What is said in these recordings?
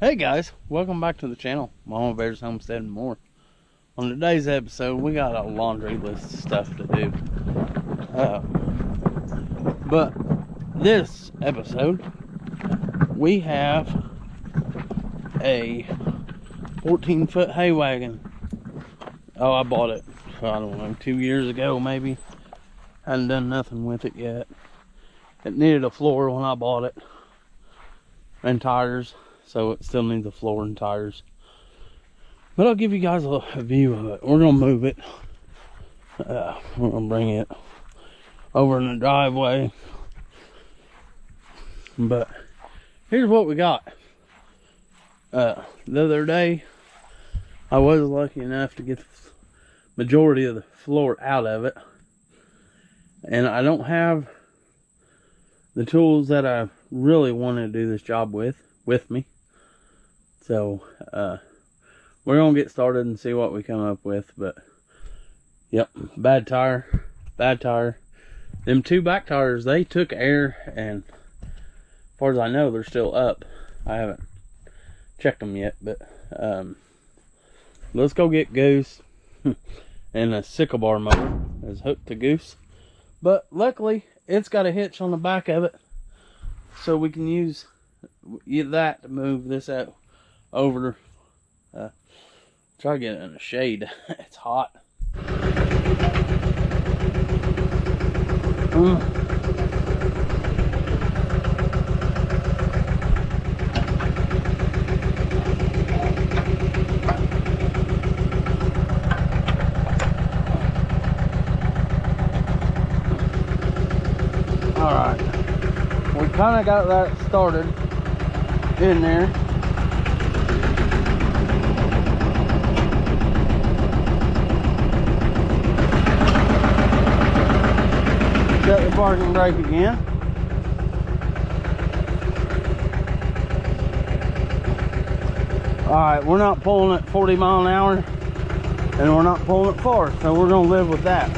Hey guys, welcome back to the channel, Mama Bear's Homestead and More. On today's episode, we got a laundry list of stuff to do. But this episode, we have a 14-foot hay wagon. Oh, I bought it, I don't know, 2 years ago maybe. Hadn't done nothing with it yet. It needed a floor when I bought it, and tires. So it still needs a floor and tires. But I'll give you guys a view of it. We're going to move it. We're going to bring it over in the driveway. But here's what we got. The other day, I was lucky enough to get the majority of the floor out of it. And I don't have the tools that I really want to do this job with me. So, we're going to get started and see what we come up with, but, yep, bad tire. Them two back tires, they took air, and as far as I know, they're still up. I haven't checked them yet, but, let's go get Goose, and a sickle bar mower is hooked to Goose, but luckily, it's got a hitch on the back of it, so we can use that to move this out over. Try to get it in the shade. It's hot. Alright, we kind of got that started in there. Set the parking brake again. Alright, we're not pulling at 40 miles an hour, and we're not pulling it far, so we're going to live with that.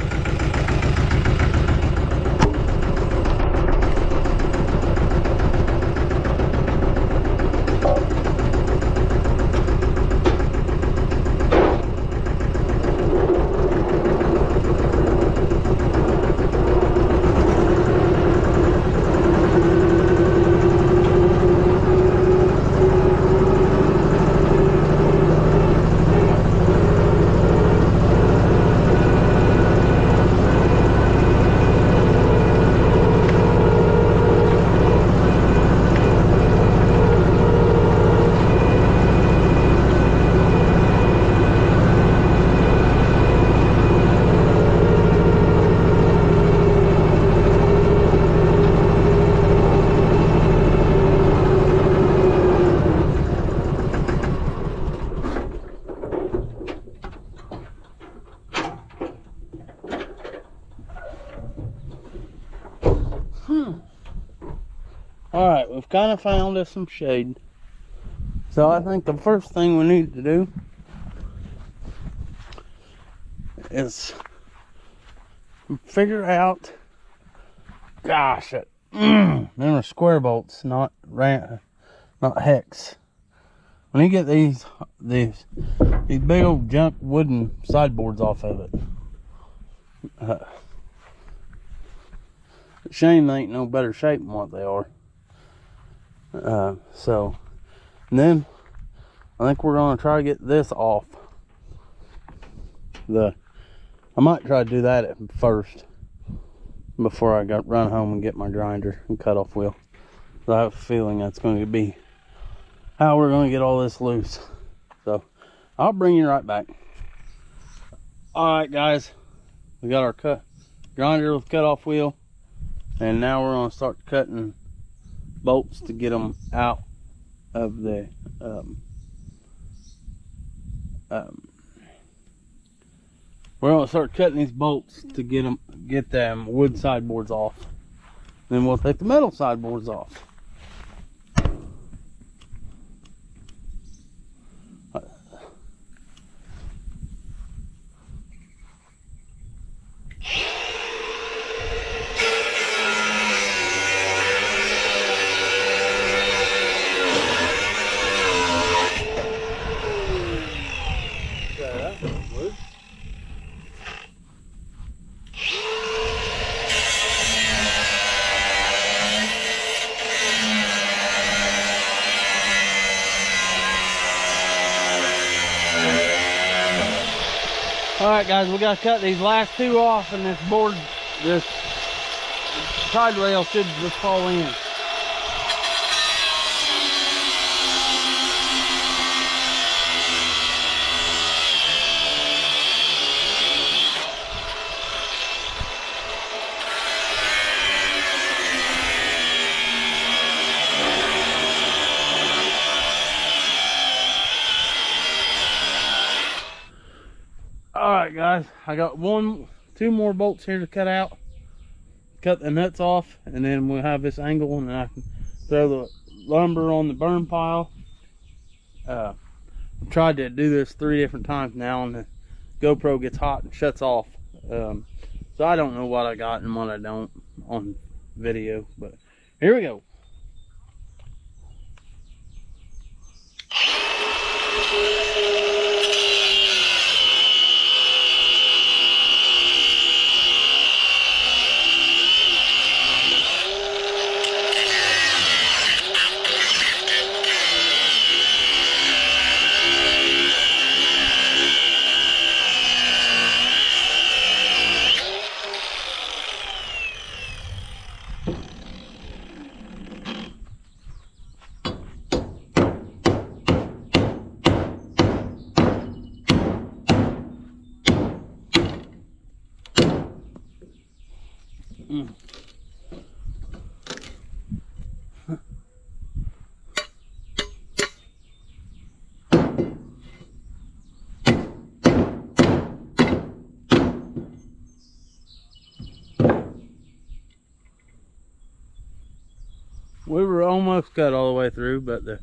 Alright, we've kind of found us some shade. So I think the first thing we need to do is figure out, gosh, them are square bolts, not hex. When you get these big old junk wooden sideboards off of it, shame they ain't no better shape than what they are. So then I think we're gonna try to get this off. I might try to do that at first before I run home and get my grinder and cutoff wheel. So I have a feeling that's going to be how we're going to get all this loose. So I'll bring you right back. Alright guys, we got our grinder with cutoff wheel, and now we're going to start cutting bolts to get them out of the we're going to start cutting these bolts to get them wood sideboards off. Then we'll take the metal sideboards off. Alright guys, we gotta cut these last two off, and this board, this side rail should just fall in. Alright guys, I got two more bolts here to cut out, cut the nuts off, and then we'll have this angle, and then I can throw the lumber on the burn pile. I've tried to do this 3 different times now, and the GoPro gets hot and shuts off. So I don't know what I got and what I don't on video, but here we go. We were almost cut all the way through, but the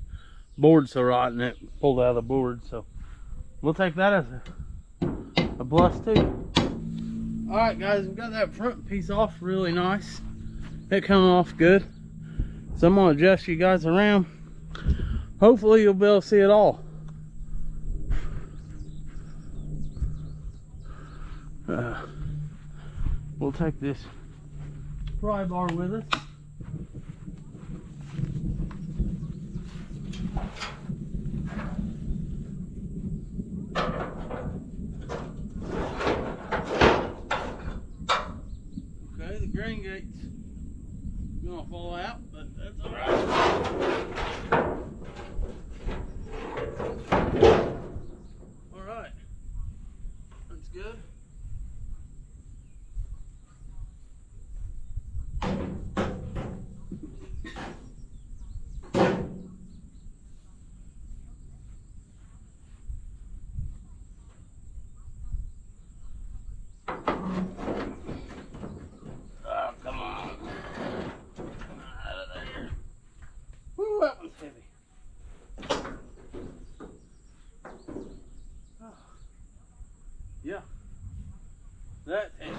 board's so rotten it pulled out of the board, so we'll take that as a plus too. Alright guys, we got that front piece off really nice. It come off good. So I'm gonna adjust you guys around. Hopefully you'll be able to see it all. We'll take this pry bar with us. Okay, the grain gate's gonna fall out, but that's alright. Alright, that's good. Yeah, that's it.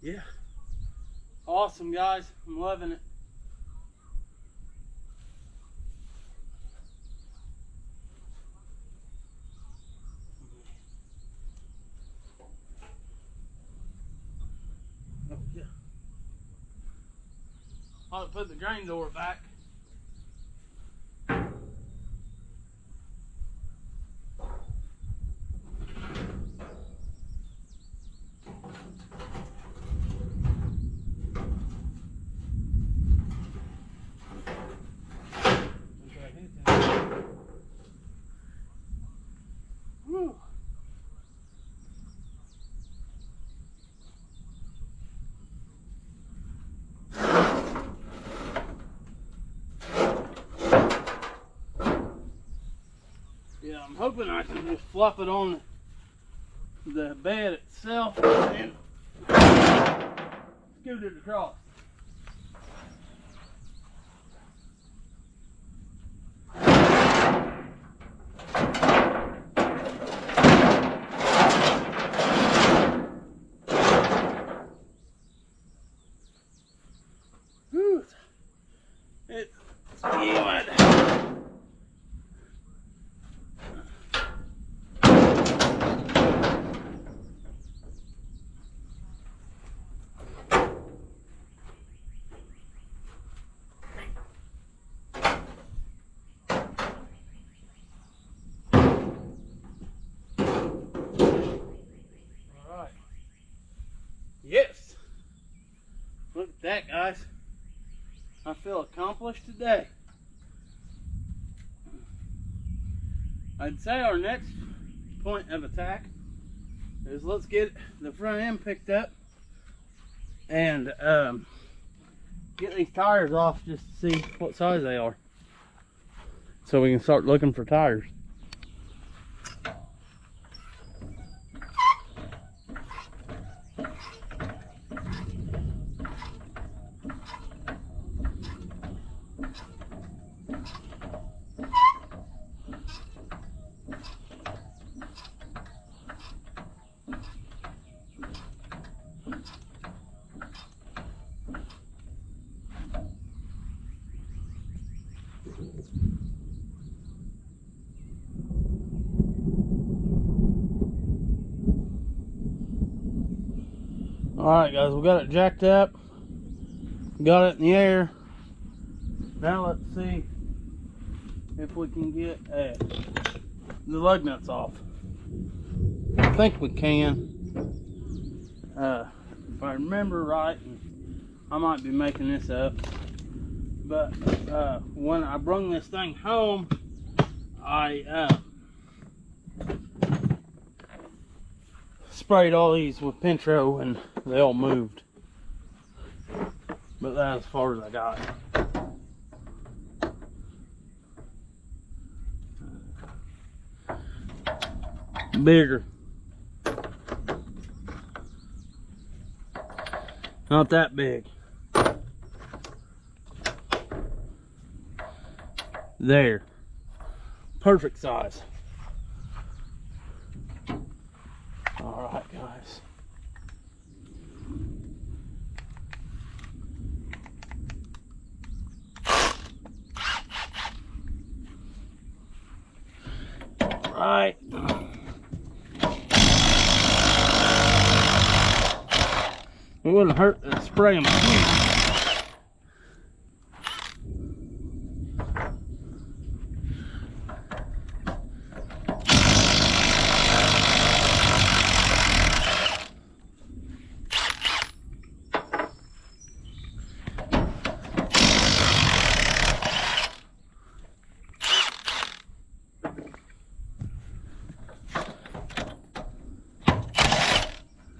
Yeah, awesome guys, I'm loving it. I'll put the grain door back. Woo. Yeah, I'm hoping I can just flop it on the bed itself and scoot it across. Whew. It's humid. that, guys. I feel accomplished today. I'd say our next point of attack is let's get the front end picked up and get these tires off just to see what size they are, so we can start looking for tires. Alright guys, we got it jacked up, got it in the air. Now let's see if we can get the lug nuts off. I think we can. If I remember right, and I might be making this up, but when I brung this thing home, I sprayed all these with Pentro and they all moved, but that's as far as I got. Bigger, not that big. There, perfect size. All right, guys. All right. It wouldn't hurt to spray them.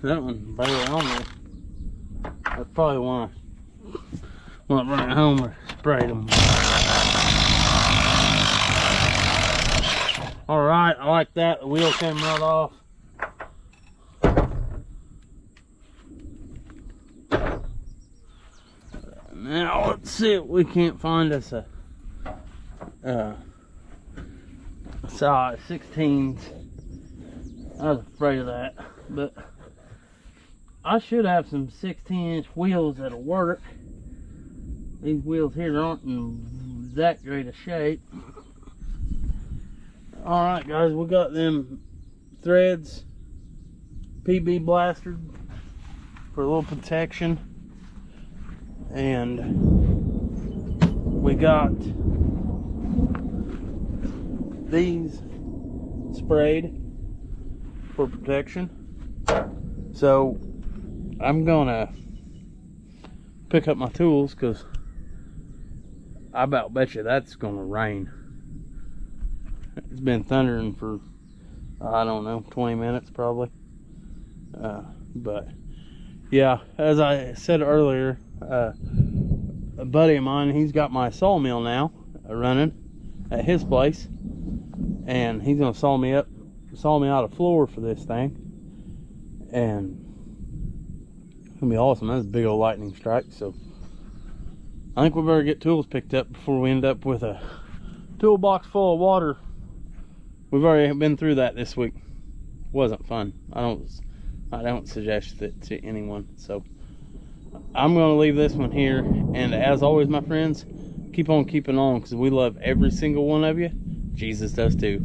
That one barely on there. I probably want to bring it home or spray them. Alright, I like that. The wheel came right off. Now let's see if we can't find us a size 16s. I was afraid of that, but I should have some 16-inch wheels that'll work. These wheels here aren't in that great a shape. Alright guys, we got them threads PB blastered for a little protection. And we got these sprayed for protection. So I'm gonna pick up my tools because I about bet you that's gonna rain. It's been thundering for, I don't know, 20 minutes probably. But yeah, as I said earlier, a buddy of mine, he's got my sawmill now running at his place, and he's gonna saw me out a floor for this thing. And it's gonna be awesome. That's a big old lightning strike. So I think we better get tools picked up before we end up with a toolbox full of water. We've already been through that this week. Wasn't fun. I don't suggest it to anyone. So I'm gonna leave this one here, and as always, my friends, keep on keeping on, because we love every single one of you. Jesus does too.